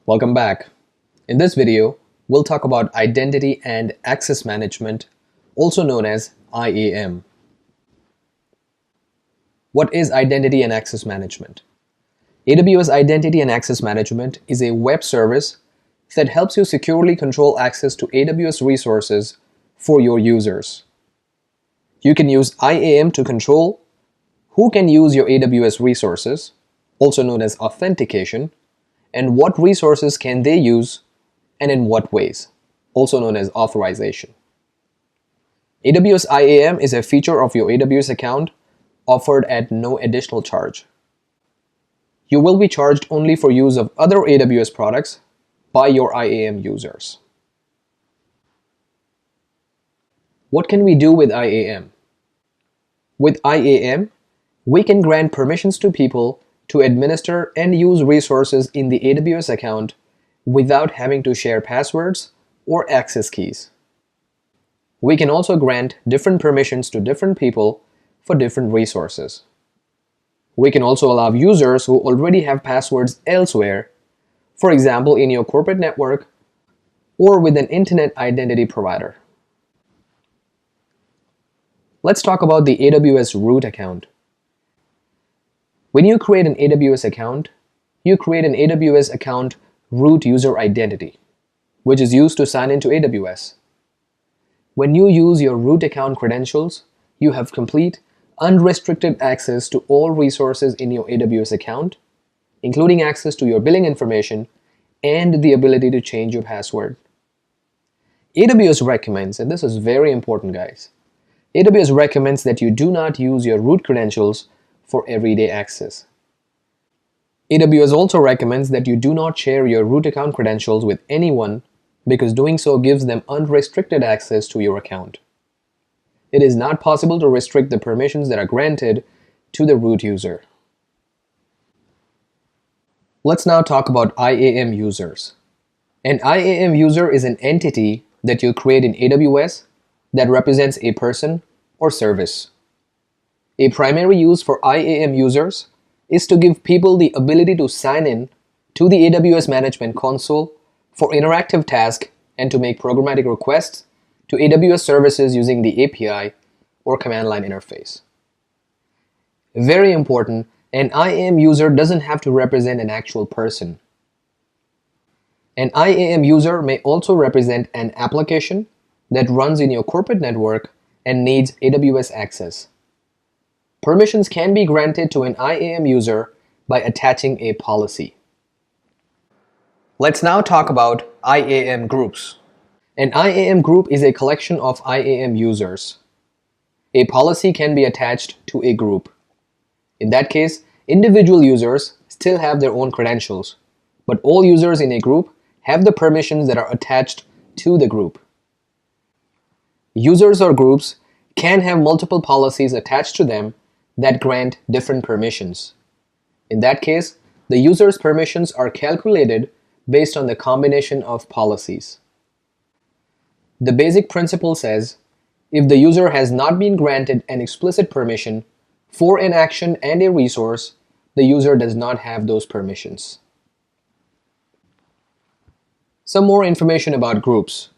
Welcome back. In this video, we'll talk about Identity and Access Management, also known as IAM. What is Identity and Access Management? AWS Identity and Access Management is a web service that helps you securely control access to AWS resources for your users. You can use IAM to control who can use your AWS resources, also known as authentication, and what resources can they use and in what ways, also known as authorization. AWS IAM is a feature of your AWS account offered at no additional charge. You will be charged only for use of other AWS products by your IAM users. What can we do with IAM? With IAM, we can grant permissions to people to administer and use resources in the AWS account without having to share passwords or access keys. We can also grant different permissions to different people for different resources. We can also allow users who already have passwords elsewhere, for example in your corporate network or with an internet identity provider. Let's talk about the AWS Root Account. When you create an AWS account, you create an AWS account root user identity, which is used to sign into AWS. When you use your root account credentials, you have complete, unrestricted access to all resources in your AWS account, including access to your billing information and the ability to change your password. AWS recommends, and this is very important guys, AWS recommends that you do not use your root credentials for everyday access. AWS also recommends that you do not share your root account credentials with anyone because doing so gives them unrestricted access to your account. It is not possible to restrict the permissions that are granted to the root user. Let's now talk about IAM users. An IAM user is an entity that you create in AWS that represents a person or service. A primary use for IAM users is to give people the ability to sign in to the AWS Management Console for interactive tasks and to make programmatic requests to AWS services using the API or command line interface. Very important, an IAM user doesn't have to represent an actual person. An IAM user may also represent an application that runs in your corporate network and needs AWS access. Permissions can be granted to an IAM user by attaching a policy. Let's now talk about IAM groups. An IAM group is a collection of IAM users. A policy can be attached to a group. In that case, individual users still have their own credentials, but all users in a group have the permissions that are attached to the group. Users or groups can have multiple policies attached to them that grant different permissions. In that case, the user's permissions are calculated based on the combination of policies. The basic principle says, if the user has not been granted an explicit permission for an action and a resource, the user does not have those permissions. Some more information about groups.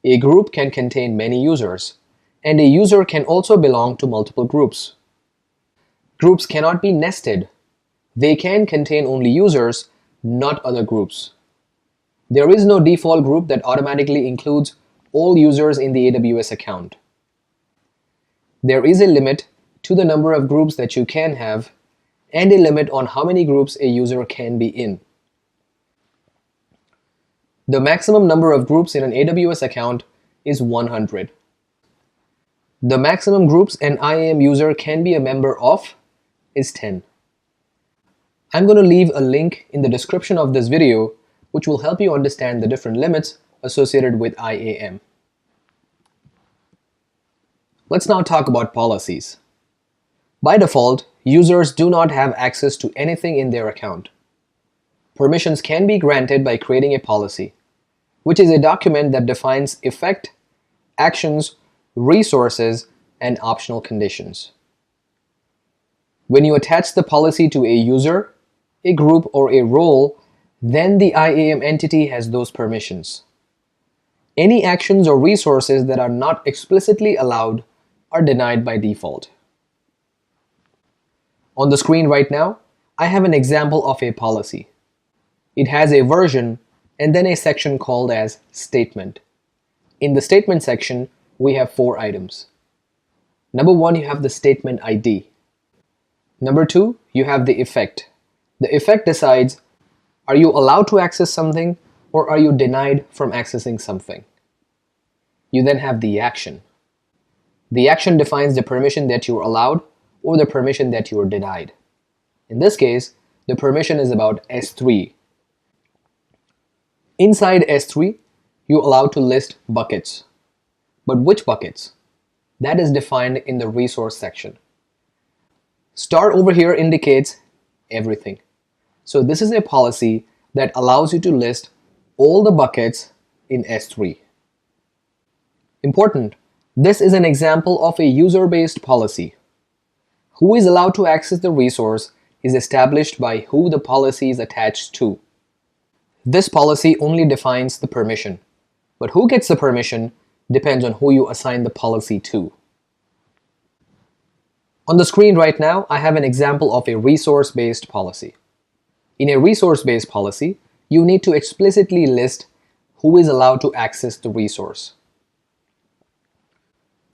A group can contain many users, and a user can also belong to multiple groups. Groups cannot be nested. They can contain only users, not other groups. There is no default group that automatically includes all users in the AWS account. There is a limit to the number of groups that you can have and a limit on how many groups a user can be in. The maximum number of groups in an AWS account is 100. The maximum groups an IAM user can be a member of is 10. I'm going to leave a link in the description of this video which will help you understand the different limits associated with IAM. Let's now talk about policies. By default, users do not have access to anything in their account. Permissions can be granted by creating a policy, which is a document that defines effect, actions, resources, and optional conditions. When you attach the policy to a user, a group, or a role, then the IAM entity has those permissions. Any actions or resources that are not explicitly allowed are denied by default. On the screen right now, I have an example of a policy. It has a version and then a section called as statement. In the statement section, we have 4 items. Number 1, you have the statement ID. Number 2, you have the effect. The effect decides, are you allowed to access something or are you denied from accessing something? You then have the action. The action defines the permission that you are allowed or the permission that you are denied. In this case, the permission is about S3. Inside S3, you're allowed to list buckets. But which buckets? That is defined in the resource section. Star over here indicates everything. So this is a policy that allows you to list all the buckets in S3. Important, this is an example of a user-based policy. Who is allowed to access the resource is established by who the policy is attached to. This policy only defines the permission, but who gets the permission depends on who you assign the policy to. On the screen right now, I have an example of a resource-based policy. In a resource-based policy, you need to explicitly list who is allowed to access the resource.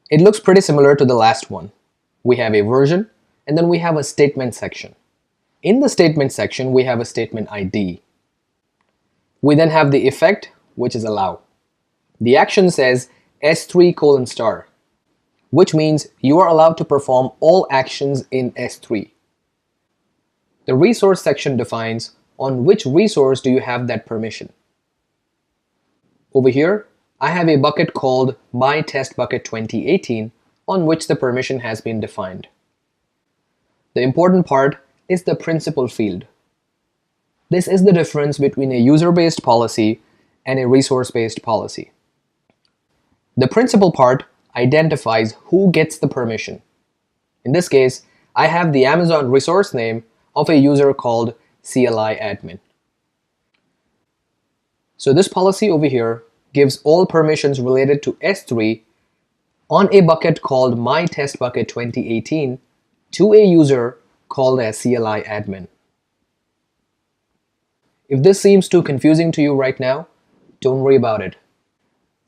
It looks pretty similar to the last one. We have a version, and then we have a statement section. In the statement section, we have a statement ID. We then have the effect, which is allow. The action says S3:*, which means you are allowed to perform all actions in S3. The resource section defines on which resource do you have that permission. Over here, I have a bucket called myTestBucket2018 on which the permission has been defined. The important part is the principal field. This is the difference between a user-based policy and a resource-based policy. The principal part identifies who gets the permission. In this case, I have the Amazon resource name of a user called CLI admin. So this policy over here gives all permissions related to S3 on a bucket called myTestBucket2018 to a user called as CLI admin. If this seems too confusing to you right now, don't worry about it.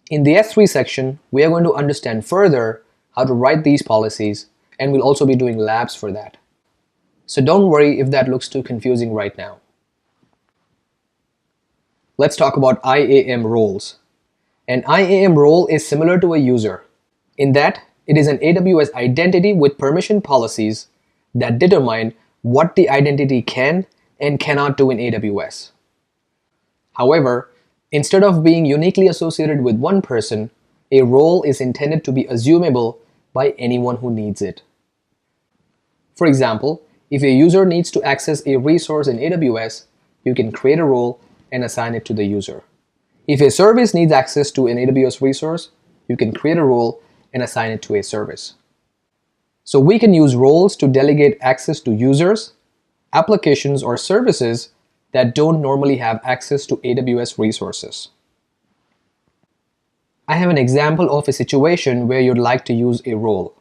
In the S3 section, we are going to understand further how to write these policies, and we'll also be doing labs for that. So don't worry if that looks too confusing right now. Let's talk about IAM roles. An IAM role is similar to a user in that it is an AWS identity with permission policies that determine what the identity can and cannot do in AWS. However, instead of being uniquely associated with one person, a role is intended to be assumable by anyone who needs it. For example, if a user needs to access a resource in AWS, you can create a role and assign it to the user. If a service needs access to an AWS resource, you can create a role and assign it to a service. So we can use roles to delegate access to users, applications, or services that don't normally have access to AWS resources. I have an example of a situation where you'd like to use a role.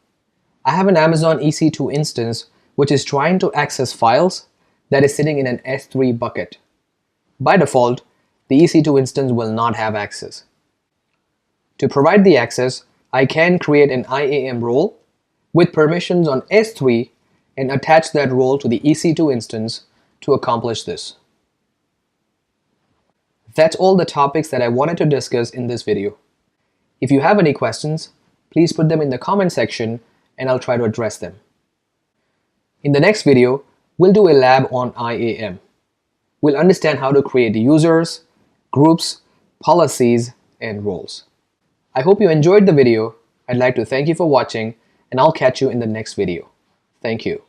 I have an Amazon EC2 instance which is trying to access files that is sitting in an S3 bucket. By default, the EC2 instance will not have access. To provide the access, I can create an IAM role with permissions on S3 and attach that role to the EC2 instance to accomplish this. That's all the topics that I wanted to discuss in this video. If you have any questions, please put them in the comment section and I'll try to address them. In the next video, we'll do a lab on IAM. We'll understand how to create users, groups, policies, and roles. I hope you enjoyed the video. I'd like to thank you for watching, and I'll catch you in the next video. Thank you.